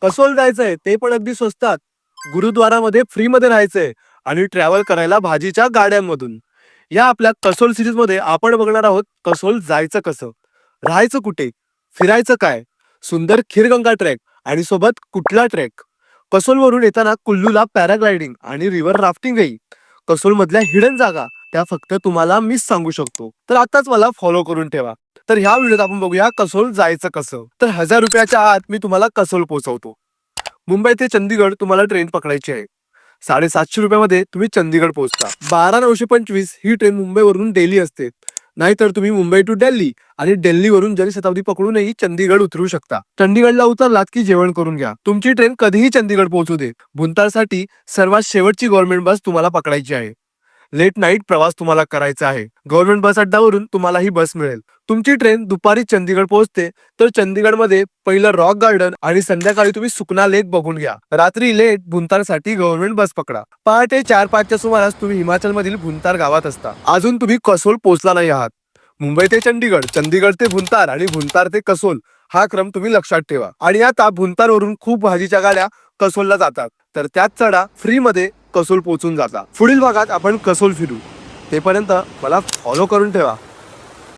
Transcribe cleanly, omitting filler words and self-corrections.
कसोल जायचंय ते पण अगदी स्वस्तात. गुरुद्वारामध्ये फ्री मध्ये राहायचंय आणि ट्रॅव्हल करायला भाजीच्या गाड्यांमधून. या आपल्या कसोल सिरीज मध्ये आपण बघणार आहोत कसोल जायचं कसं, राहायचं कुठे, फिरायचं काय, सुंदर खीरगंगा ट्रेक आणि सोबत कुठला ट्रेक. कसोल वरून येताना कुल्लूला पॅराग्लायडिंग आणि रिव्हर राफ्टिंग येईल. कसोल मधल्या हिडन जागा त्या फक्त तुम्हाला मीच सांगू शकतो. तर आताच मला फॉलो करून ठेवा. तर ह्या व्हिडिओत आपण बघूया कसोल जायचं कसं. तर 1000 रुपयाच्या आत मी तुम्हाला कसोल पोहोचवतो. मुंबई ते चंदीगड तुम्हाला ट्रेन पकडायची आहे. 750 रुपयामध्ये तुम्ही चंदीगड पोहोचता. 12,925 ही ट्रेन मुंबईवरून दिल्ली असते. नाहीतर तुम्ही मुंबई टू दिल्ली आणि दिल्लीवरून जनशताब्दी पकडूनही चंदीगड उतरू शकता. चंदीगडला उतरलात की जेवण करून घ्या. तुमची ट्रेन कधीही चंदीगड पोहोचू दे. भुंतारसाठी सर्वात शेवटची गव्हर्नमेंट बस तुम्हाला पकडायची आहे. लेट नाईट प्रवास तुम्हाला करायचा आहे. गव्हर्नमेंट बस अड्डावरून तुम्हाला ही बस मिळेल. तुमची ट्रेन दुपारी चंदीगड पोहोचते. तर चंदीगडमध्ये पहिलं रॉक गार्डन आणि संध्याकाळी तुम्ही सुकना लेक बघून घ्या. रात्री लेट भुंतारसाठी गव्हर्नमेंट बस पकडा. पहाटे 4-5च्या सुमारास तुम्ही हिमाचल मधील भुंतार गावात असता. अजून तुम्ही कसोल पोहोचला नाही आहात. मुंबई ते चंदीगड, चंदीगड ते भुंतार आणि भुंतार ते कसोल हा क्रम तुम्ही लक्षात ठेवा. आणि आता भुंतारवरून खूप भाजीच्या गाड्या कसोलला जातात. तर त्यात चढा, फ्री मध्ये कसोल पोहोचून जाता. पुढील भागात आपण कसोल फिरू. तेपर्यंत मला फॉलो करून ठेवा.